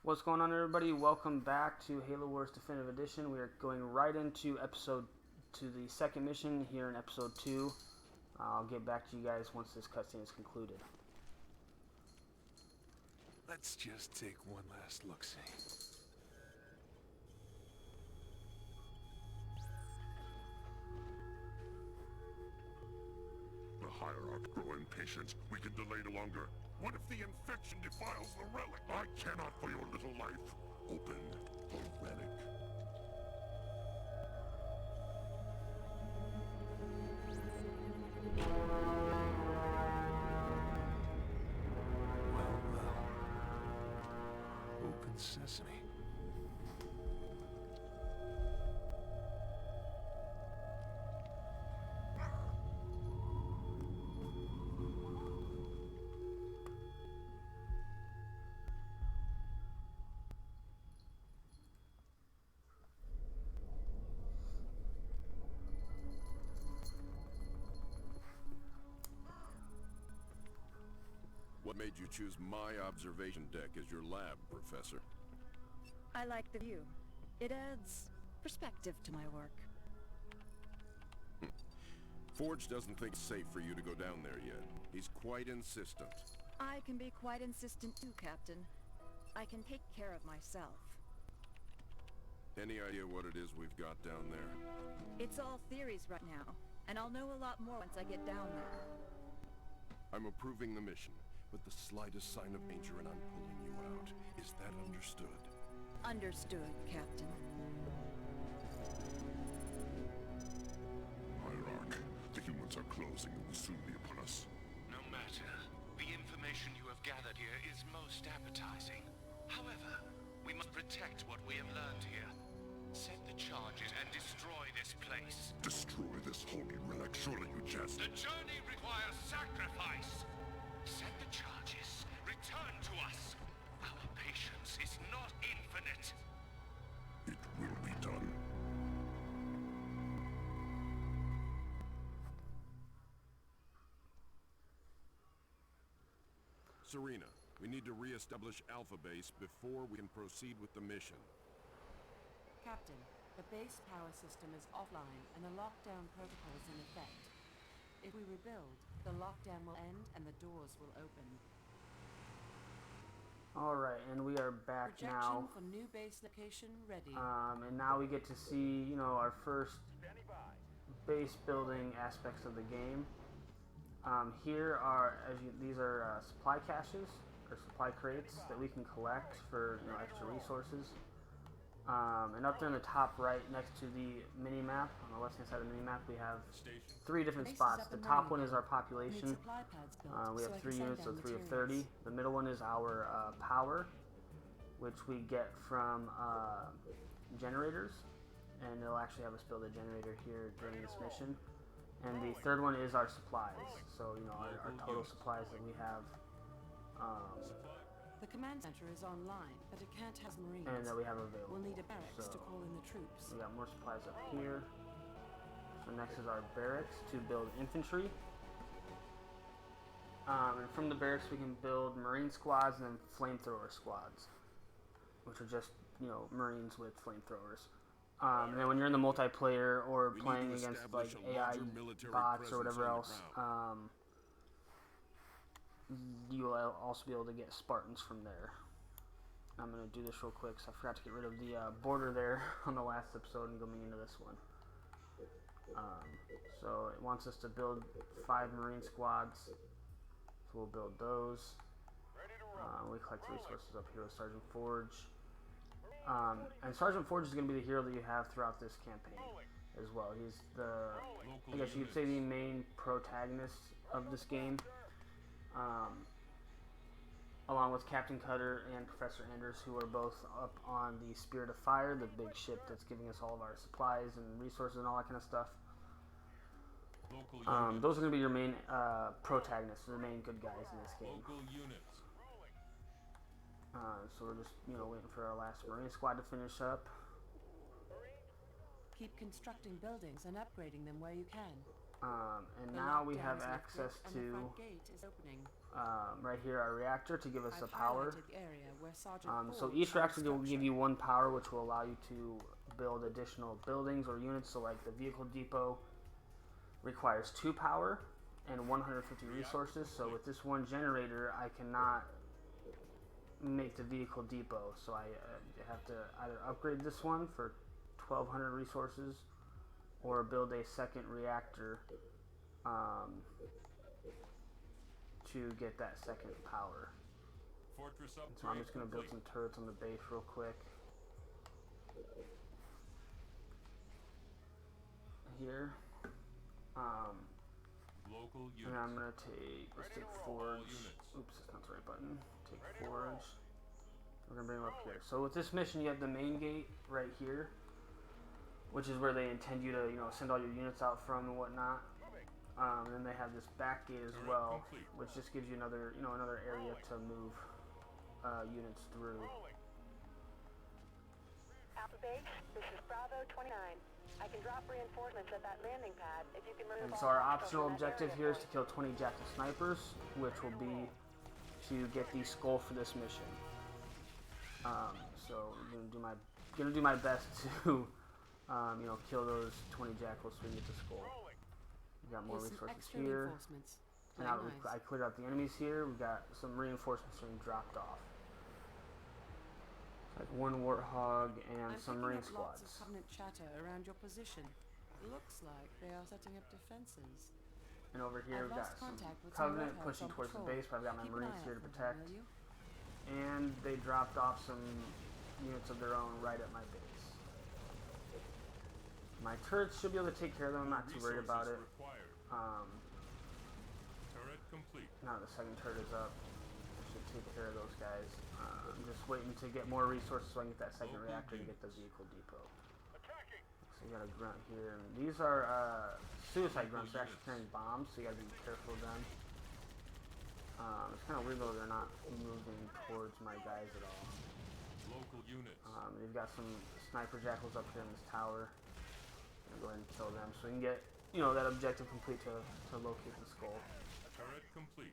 What's going on, everybody? Welcome back to Halo Wars Definitive Edition. We are going right into the second mission here in episode 2. I'll get back to you guys once this cutscene is concluded. Let's just take one last look-see. The Hierarch grow impatient. We can delay no longer. What if the infection defiles the relic? I cannot for your little life. Open the relic. Well. Open sesame. What made you choose my observation deck as your lab, Professor? I like the view. It adds perspective to my work. Forge doesn't think it's safe for you to go down there yet. He's quite insistent. I can be quite insistent too, Captain. I can take care of myself. Any idea what it is we've got down there? It's all theories right now, and I'll know a lot more once I get down there. I'm approving the mission, but the slightest sign of danger and I'm pulling you out. Is that understood? Understood, Captain. Hierarch, the humans are closing and will soon be upon us. No matter. The information you have gathered here is most appetizing. However, we must protect what we have learned here. Set the charges and destroy this place. Destroy this holy relic. Surely you jest. The journey requires sacrifice. Set the charges. Return to us. Our patience is not infinite. It will be done. Serena, we need to re-establish Alpha Base before we can proceed with the mission. Captain, the base power system is offline and a lockdown protocol is in effect. If we rebuild, the lockdown will end and the doors will open. Alright, and we are back Projection now. for new base location ready. And now we get to see, our first base building aspects of the game. Here are, these are supply caches, or supply crates that we can collect for, extra resources. And up there in the top right, next to the mini-map, on the left-hand side of the mini-map, we have 3 different Base is spots. up The and top running one is now. our Need population. supply pads built We so have I 3 can send units, so down 3 of materials. 30. The middle one is our power, which we get from generators. And it'll actually have us build a generator here during this mission. And the third one is our supplies. So, our total supplies that we have. The command center is online, but it can't have marines. And that we have available. We'll need a barracks So, to call in the troops. we got more supplies up here. So next is our barracks to build infantry. And from the barracks we can build marine squads and then flamethrower squads, which are just, marines with flamethrowers. And then when you're in the multiplayer or We need playing to against establish like a AI larger military bots or presence whatever on the else, ground. you will also be able to get Spartans from there. I'm going to do this real quick because I forgot to get rid of the border there on the last episode and going into this one. So it wants us to build 5 marine squads, so we'll build those. We collect resources up here with Sergeant Forge. And Sergeant Forge is going to be the hero that you have throughout this campaign as well. He's I guess you could say the main protagonist of this game. Along with Captain Cutter and Professor Anders, who are both up on the Spirit of Fire, the big ship that's giving us all of our supplies and resources and all that kind of stuff. Those are going to be your main protagonists, the main good guys in this game. So we're just, waiting for our last Marine squad to finish up. Keep constructing buildings and upgrading them where you can. And The now we lockdown have is lifted access and the to front gate is opening. right here our reactor to give us I've the power. highlighted the area where Sergeant So Ford each found reactor will give structure. you 1 power, which will allow you to build additional buildings or units. So like the vehicle depot requires 2 power and 150 resources. So with this 1 generator, I cannot make the vehicle depot. So I have to either upgrade this one for 1,200 resources or build a second reactor to get that second power. Fortress So I'm upgrade just going to build complete. some turrets on the base real quick. Here. Local And I'm units. going to let's take forge. Oops, that's not the right button. Take forge. We're going to bring them up here. So with this mission, you have the main gate right here, which is where they intend you to, send all your units out from and whatnot. And then they have this back gate as well, which just gives you another, another area to move units through. Alpha Base, this is Bravo 29. I can drop reinforcements at that landing pad if you can remove And all so our hostiles optional from that objective area here is for to kill 20 jackal snipers, which will be to get the skull for this mission. So I'm gonna do my best to, kill those 20 jackals so we get the skull. We got more Here's some resources extra here. reinforcements. And Very now nice. I cleared out the enemies here. We got some reinforcements being dropped off, like 1 warthog and I'm some picking marine up lots squads. of Covenant chatter around your position. Looks like they are setting up defenses. And over here I've we've got lost some contact with some Covenant warthogs pushing on towards the patrol. base, but I've got my Keep an marines eye here out to for them, protect. will you? And they dropped off some units of their own right at my base. My turrets should be able to take care of them. I'm not too worried about it. Required. Turret complete. Now the second turret is up. I should take care of those guys. I'm just waiting to get more resources so I can get that second reactor to get the vehicle depot. So you got a grunt here. And these are suicide grunts. They're actually carrying bombs, so you gotta be careful of them. It's kind of weird though, they're not moving towards my guys at all. Local units. They've got some sniper jackals up here in this tower. I'm gonna go ahead and kill them so we can get, that objective complete to locate the skull. Turret complete.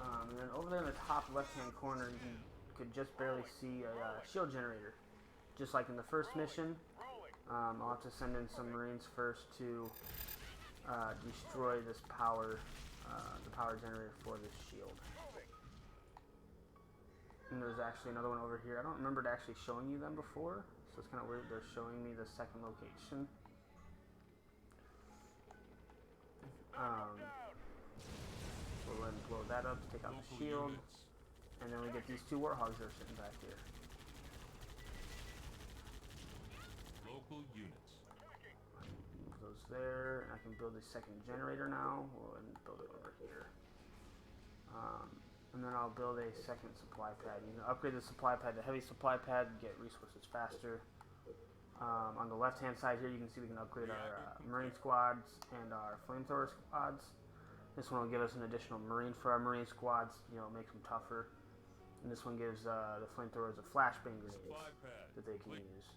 And then over there in the top left-hand corner, you could just barely see a shield generator. Just like in the first mission, I'll have to send in some marines first to destroy this power, the power generator for this shield. And there's actually another one over here. I don't remember actually showing you them before, so it's kind of weird they're showing me the second location. We'll go ahead and blow that up to take out the Local shield. units. And then we get these 2 warthogs that are sitting back here. Local units. Move those there, and I can build a second generator now. We'll go ahead and build it over here. And then I'll build a second supply pad. You can upgrade the supply pad to heavy supply pad and get resources faster. On the left-hand side here, you can see we can upgrade our marine squads and our flamethrower squads. This one will give us an additional marine for our marine squads, makes them tougher. And this one gives the flamethrowers a flashbang grenades Supply pad. that they can use.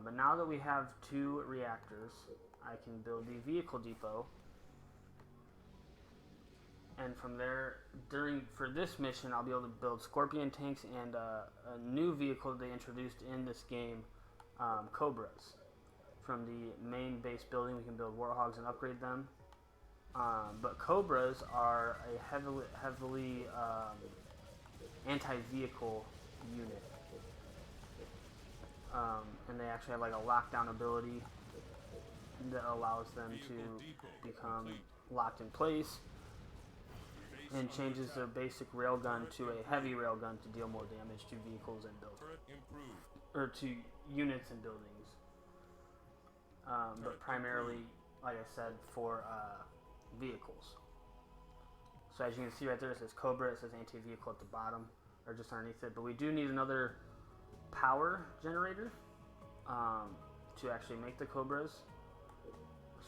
But now that we have 2 reactors, I can build the vehicle depot. And from there, for this mission, I'll be able to build Scorpion tanks and a new vehicle they introduced in this game, Cobras. From the main base building, we can build Warthogs and upgrade them. But Cobras are a heavily anti-vehicle unit. And they actually have like a lockdown ability that allows them to become locked in place and changes their basic railgun to a heavy railgun to deal more damage to vehicles and buildings, Turret improved. or to units and buildings. But primarily, like I said, for vehicles. So as you can see right there, it says Cobra, it says anti-vehicle at the bottom, or just underneath it. But we do need another power generator to actually make the Cobras.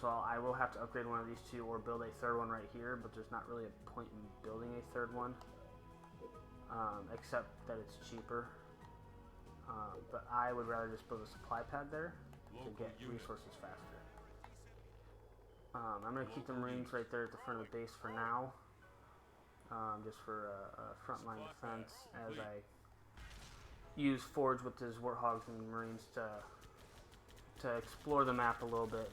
So I will have to upgrade one of these 2 or build a third one right here, but there's not really a point in building a third one, except that it's cheaper. But I would rather just build a supply pad there. to get resources faster. I'm going to keep the Marines right there at the front of the base for now, just for frontline defense as I use Forge with his Warthogs and Marines to explore the map a little bit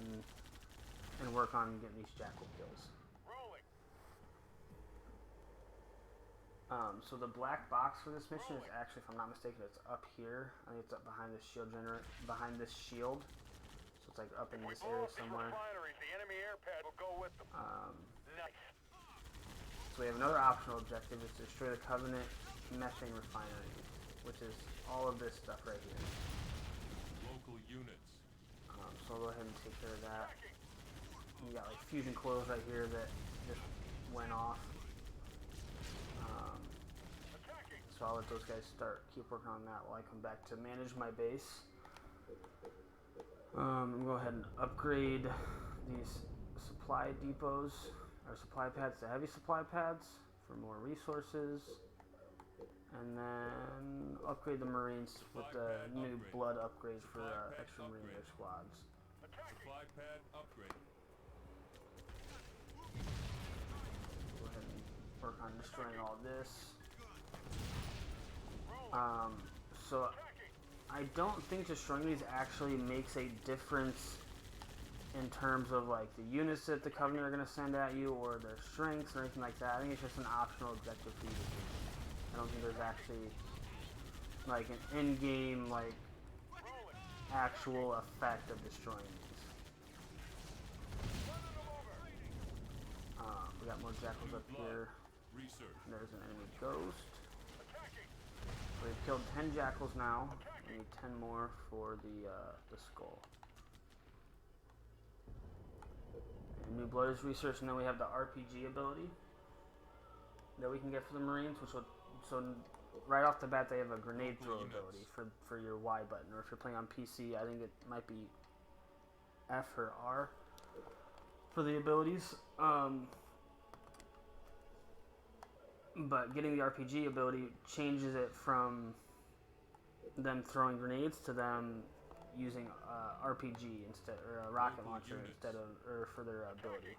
and work on getting these Jackal kills. So the black box for this mission is actually, if I'm not mistaken, it's up here. I think it's up behind this shield behind this shield. So it's like up in this area somewhere. So we have another optional objective, is to destroy the Covenant methane refinery, which is all of this stuff right here. Local units. So I'll go ahead and take care of that. We got like fusion coils right here that just went off. So I'll let those guys keep working on that while I come back to manage my base. I'm gonna go ahead and upgrade these supply depots or supply pads to heavy supply pads for more resources, and then upgrade the Marines with the new blood upgrade for extra Marine air squads. Supply pad upgrade. Go ahead and work on destroying all this. So I don't think destroying these actually makes a difference in terms of like the units that the Covenant are going to send at you or their strengths or anything like that. I think it's just an optional objective for you to do. I don't think there's actually like an in-game like actual effect of destroying these. We got more Jackals up here. There's an enemy ghost. So we've killed 10 Jackals now. We need 10 more for the skull. And new blood is researched, and then we have the RPG ability that we can get for the Marines, which will, so right off the bat they have a grenade throw ability for your Y button, or if you're playing on PC, I think it might be F or R for the abilities. But getting the RPG ability changes it from them throwing grenades to them using RPG instead, or a rocket launcher instead of, or for their ability.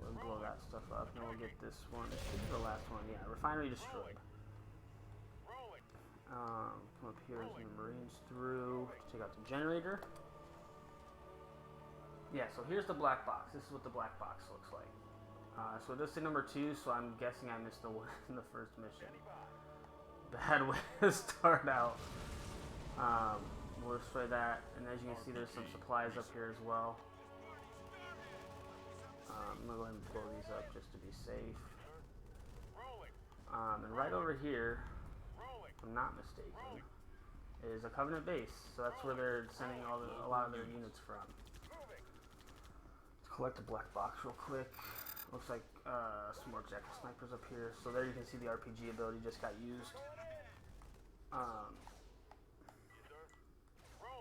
We'll blow that stuff up, and we'll get this one. This should be the last one. Yeah, refinery destroyed. Come up here and send the Marines through to take out the generator. Yeah, so here's the black box. This is what the black box looks like. So it does say number 2, so I'm guessing I missed the one in the first mission. Bad way to start out. We'll destroy that, and as you can see, there's some supplies up here as well. I'm gonna go ahead and blow these up just to be safe. And right over here, if I'm not mistaken, is a Covenant base. So that's where they're sending a lot of their units from. Let's collect the black box real quick. Looks like some more Jackal snipers up here. So there you can see the RPG ability just got used.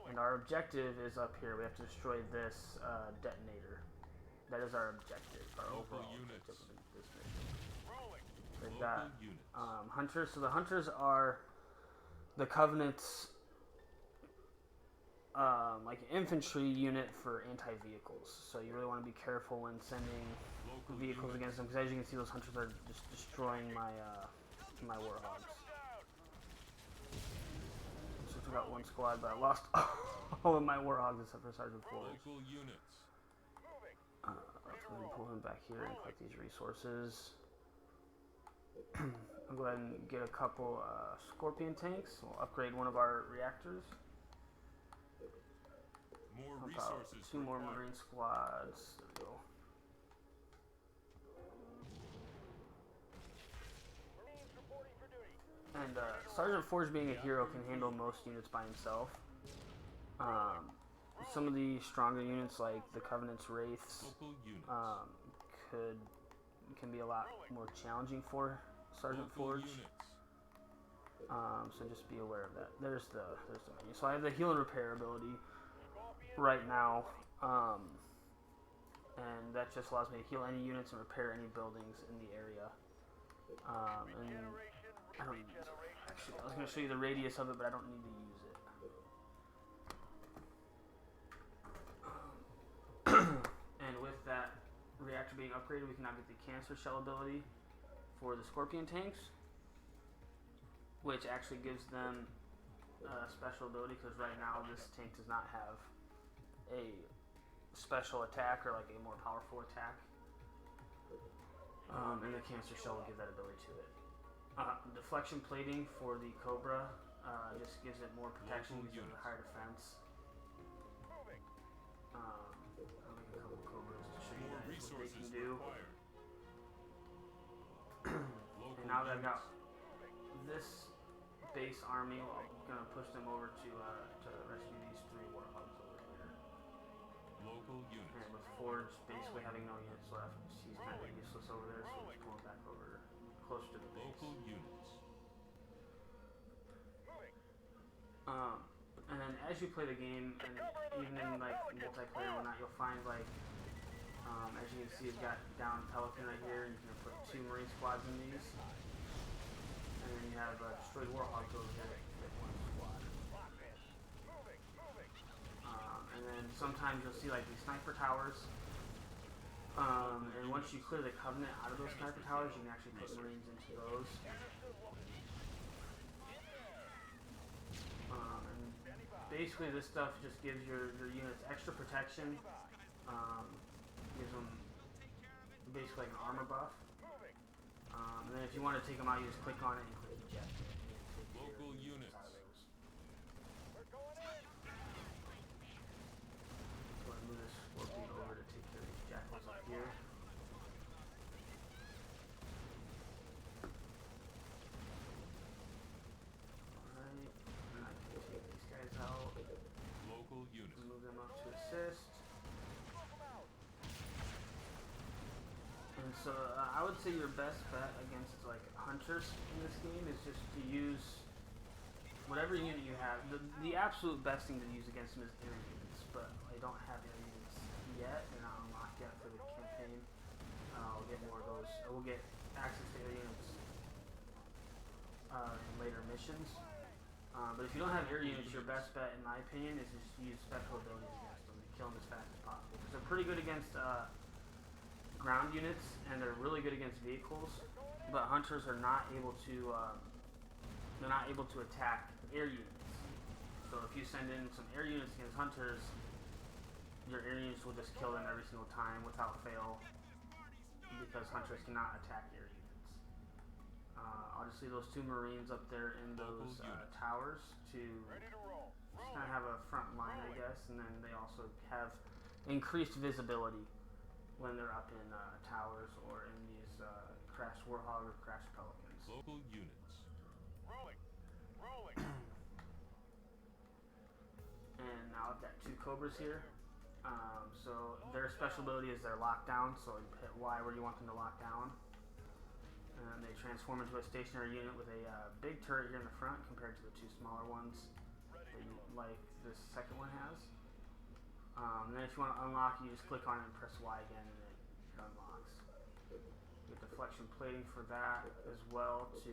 And our objective is up here. We have to destroy this detonator. That is our objective, our overall objective of this mission. We've got hunters. So the hunters are the Covenant's like infantry unit for anti-vehicles. So you really want to be careful when sending vehicles against them, because as you can see, those hunters are just destroying my my Warthogs. So we got one squad, but I lost all of my Warthogs except for Sergeant Forge. Let's go ahead and pull him back here and collect these resources. I'll go ahead and get a couple Scorpion tanks. We'll upgrade one of our reactors. More About resources 2 more required. Marine squads. There we go. And Sergeant Forge, being a hero, can handle most units by himself. Some of the stronger units, like the Covenant's Wraiths, Local units. can be a lot more challenging for Sergeant Local Forge. units. So just be aware of that. There's the menu. So I have the heal and repair ability right now, and that just allows me to heal any units and repair any buildings in the area. And I actually, I was going to show you the radius of it, but I don't need to use it. And with that reactor being upgraded, we can now get the cancer shell ability for the Scorpion tanks, which actually gives them a special ability, because right now this tank does not have a special attack or like a more powerful attack. And the cancer shell will give that ability to it. Deflection plating for the Cobra just gives it more protection because of the higher defense. I'll make a couple Cobras to show you guys what they can do. And now that I've got this base army, I'm going to push them over to rescue these 3 Warhogs over here. Local units. And with Forge basically having no units left, he's kind of useless over there, so we'll just pull him back over closer to the base. Local units. And then as you play the game, and even in like multiplayer and whatnot, you'll find like, as you can see, it's got down Pelican right here, and you can put 2 Marine squads in these. And then you have destroyed Warhogs over here that fit 1 squad. And then sometimes you'll see like these sniper towers. And once you clear the Covenant out of those sniper towers, you can actually put Marines into those. Basically, this stuff just gives your units extra protection. Gives them basically like an armor buff. And then if you want to take them out, you just click on it and click eject. Local units. So I move this Scorpion over to take care of these jackals up here. Alright, and I can take these guys out. Local units. Move them up to assist. And so I would say your best bet against like hunters in this game is just to use whatever unit you have. The absolute best thing to use against them is air units, but I don't have air units yet. They're not unlocked yet for the campaign. I'll get more of those. We'll get access to air units in later missions. But if you don't have air units, your best bet, in my opinion, is just use special abilities against them and kill them as fast as possible. Because they're pretty good against ground units, and they're really good against vehicles. But hunters are not able to attack air units. So if you send in some air units against hunters, your air units will just kill them every single time without fail, because hunters cannot attack air units. I'll just leave those 2 Marines up there in those towers to just kind of have a front line, I guess, and then they also have increased visibility when they're up in towers or in these crashed Warhog or crashed Pelicans. Local units. And now I've got 2 Cobras here. So their special ability is their lockdown, so you hit Y where you want them to lock down. And they transform into a stationary unit with a big turret here in the front compared to the 2 smaller ones like this second one has. And then if you want to unlock, you just click on it and press Y again, and it unlocks. You get deflection plating for that as well to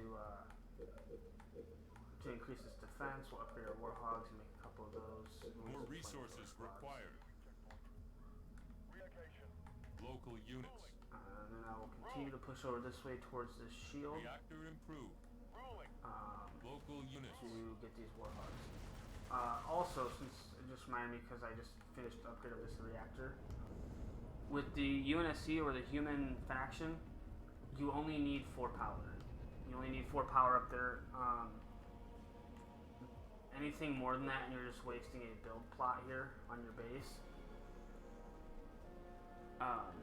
increase its defense. We'll upgrade our Warhogs and make a couple of those. More resources required. Local units. And then I will continue to push over this way towards this shield. Reactor improved. Local units. To get these Warhogs. Also, since it just reminded me, because I just finished the upgrade of this reactor, with the UNSC or the human faction, you only need 4 power. You only need 4 power up there. Anything more than that, and you're just wasting a build plot here on your base.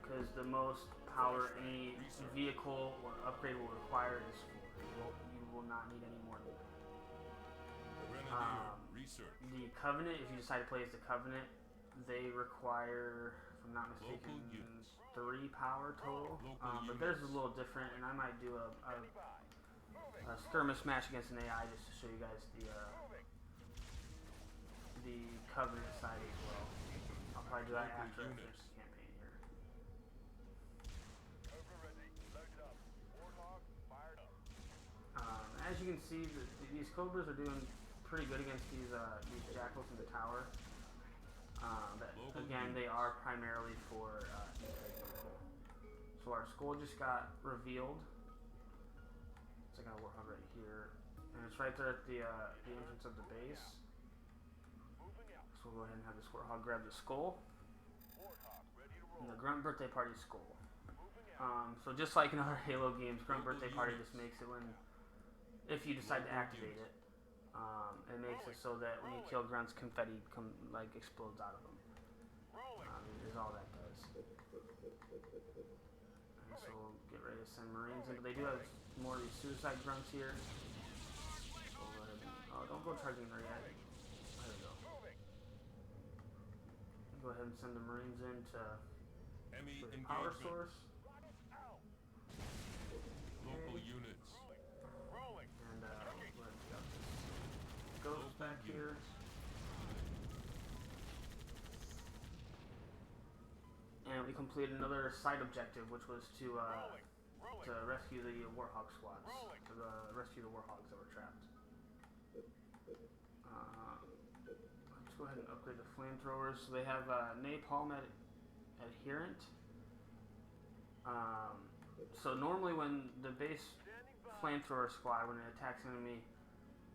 Because the most power any vehicle or upgrade will require is 4. You will not need any more than that. The Covenant, if you decide to play as the Covenant, they require, if I'm not mistaken, 3 power total. But theirs is a little different, and I might do a skirmish match against an AI just to show you guys the Covenant side as well. I'll probably do that after I finish the campaign here. as you can see, these cobras are doing pretty good against these jackals in the tower. Again, they are primarily for vehicle. So our skull just got revealed. It's like a warthog right here, and it's right there at the entrance of the base. So we'll go ahead and have this warthog grab the skull. And the Grunt Birthday Party skull. So just like in other Halo games, Grunt Birthday Party just makes it if you decide to activate it, it makes it so that when you kill grunts, confetti explodes out of them. Is all that does. And so we'll get ready to send Marines in. But they do have more of these suicide grunts here. So we'll go ahead and, don't go charging there yet. There we go. Go ahead and send the Marines in to the power source. Local units. And we'll go ahead and get this ghost back here. And we completed another side objective, which was to rescue the Warthog squads, to rescue the Warthogs that were trapped. Let's go ahead and upgrade the flamethrowers. So they have napalm adherent. So normally when the base flamethrower squad, when it attacks an enemy,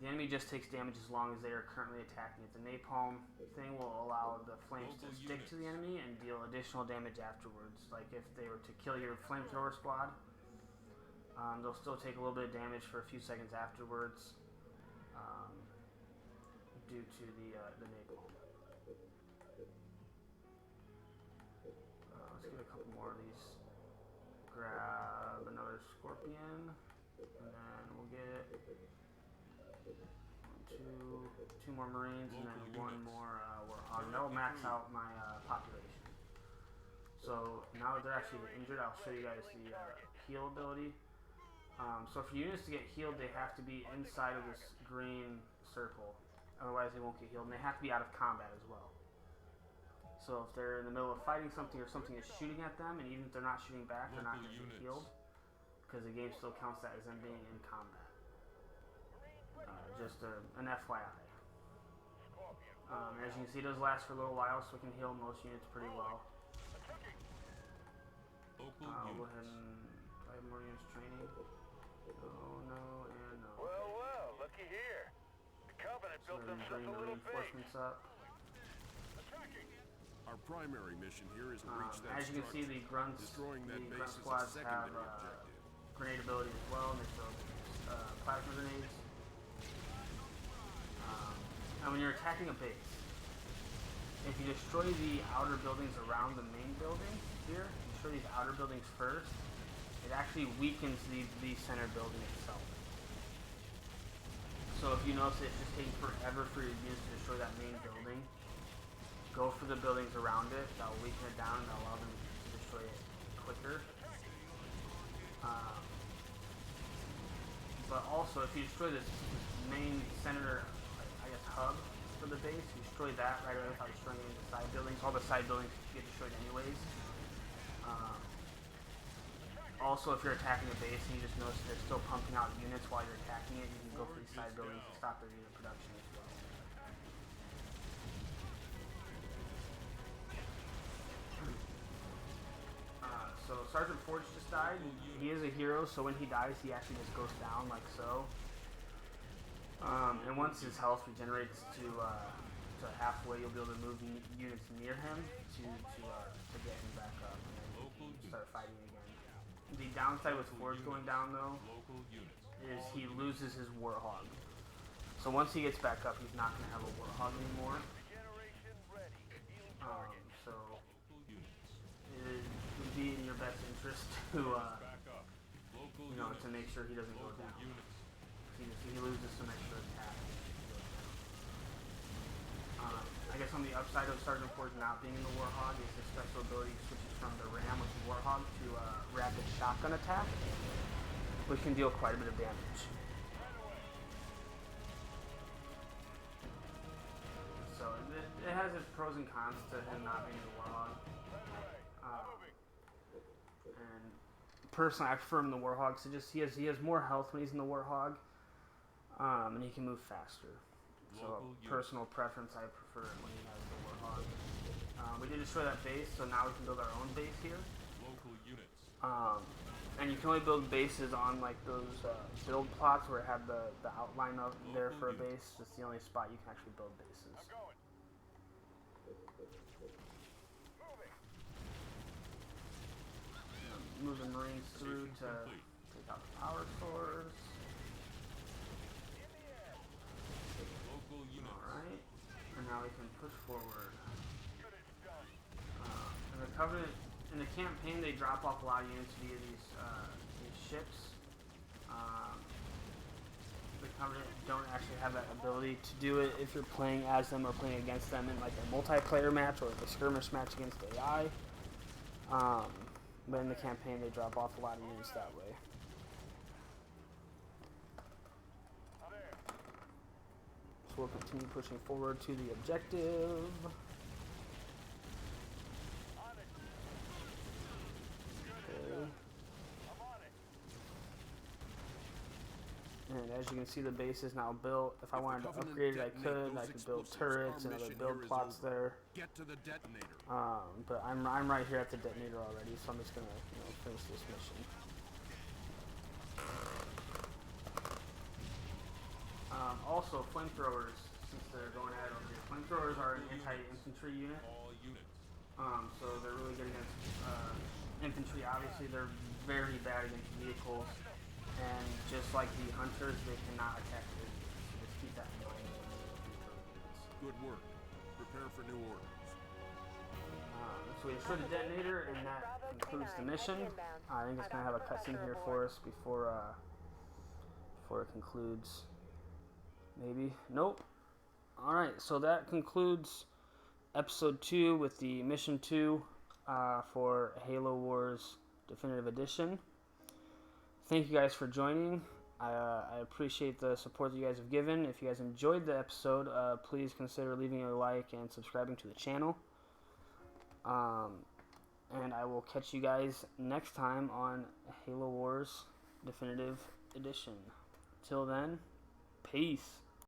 the enemy just takes damage as long as they are currently attacking it. The napalm thing will allow the flames to stick to the enemy and deal additional damage afterwards. Like if they were to kill your flamethrower squad, they'll still take a little bit of damage for a few seconds afterwards due to the napalm. Let's get a couple more of these. Grab another scorpion, and then we'll get two more Marines, and then one more warthog. That'll max out my population. So now that they're actually injured, I'll show you guys the heal ability. So for units to get healed, they have to be inside of this green circle. Otherwise, they won't get healed, and they have to be out of combat as well. So if they're in the middle of fighting something or something is shooting at them, and even if they're not shooting back, they're not going to get healed, because the game still counts that as them being in combat. Just an FYI. As you can see, it does last for a little while, so we can heal most units pretty well. We'll go ahead and 5 more units training. No, and no. Well, looky here. The Covenant built themselves a little big. Reinforcements up. Our primary mission here is to reach that as you can see, the grunts, destroying that the base grunt squads is a have secondary objective. grenade ability as well, and they throw plasma grenades. And when you're attacking a base, if you destroy the outer buildings around the main building here, you destroy these outer buildings first, it actually weakens the center building itself. So if you notice it's just taking forever for your units to destroy that main building, go for the buildings around it. That'll weaken it down and allow them to destroy it quicker. But also, if you destroy this main center, I guess, hub for the base, you destroy that right away without destroying any of the side buildings. All the side buildings get destroyed anyways. Also, if you're attacking a base and you just notice they're still pumping out units while you're attacking it, you can go for these side buildings to stop their unit production as well. So Sergeant Forge just died. He is a hero, so when he dies, he actually just goes down like so. And once his health regenerates to halfway, you'll be able to move units near him to get him back up and then start fighting again. The downside with Forge going down though is he loses his Warthog. So once he gets back up, he's not going to have a Warthog anymore. So it would be in your best interest to to make sure he doesn't go down. He loses some extra attack. I guess on the upside of Sergeant Forge not being in the Warthog is his special ability switches from the Ram with the Warthog to rapid shotgun attack, which can deal quite a bit of damage. So it has its pros and cons to him not being in the Warthog. And personally, I prefer him in the Warthog. So just he has more health when he's in the Warthog. And he can move faster. So Local units. personal preference, I prefer it when he has the Warhog. We did destroy that base, so now we can build our own base here. Local units. And you can only build bases on like those build plots where it had the outline up there for a base. It's the only spot you can actually build bases. I'm going. Moving. Moving Marines through to Complete. take out the power source. In the air. Local units. Alright. And now we can push forward. Good as done. In the Covenant, in the campaign, they drop off a lot of units via these ships. The Covenant don't actually have that ability to do it if you're playing as them or playing against them in like a multiplayer match or like a skirmish match against AI. But in the campaign, they drop off a lot of units that way. I'm there. So we'll continue pushing forward to the objective. On it. Okay. I'm on it. And as you can see, the base is now built. If I wanted to upgrade it, I could. I could build turrets and other build plots there. Get to the detonator. But I'm right here at the detonator already, so I'm just gonna finish this mission. Also, flamethrowers, since they're going at it over here, flamethrowers are an anti-infantry unit. All units. So they're really good against infantry. Obviously, they're very bad against vehicles, and just like the hunters, they cannot attack vehicles. So just keep that in mind when you throw units. Good work. Prepare for new orders. So we destroyed the detonator, and that concludes the mission. I think it's gonna have a cutscene here for us before it concludes. Maybe. Nope. Alright, so that concludes episode 2 with the mission 2 for Halo Wars Definitive Edition. Thank you guys for joining. I appreciate the support that you guys have given. If you guys enjoyed the episode, please consider leaving a like and subscribing to the channel. And I will catch you guys next time on Halo Wars Definitive Edition. Till then, peace.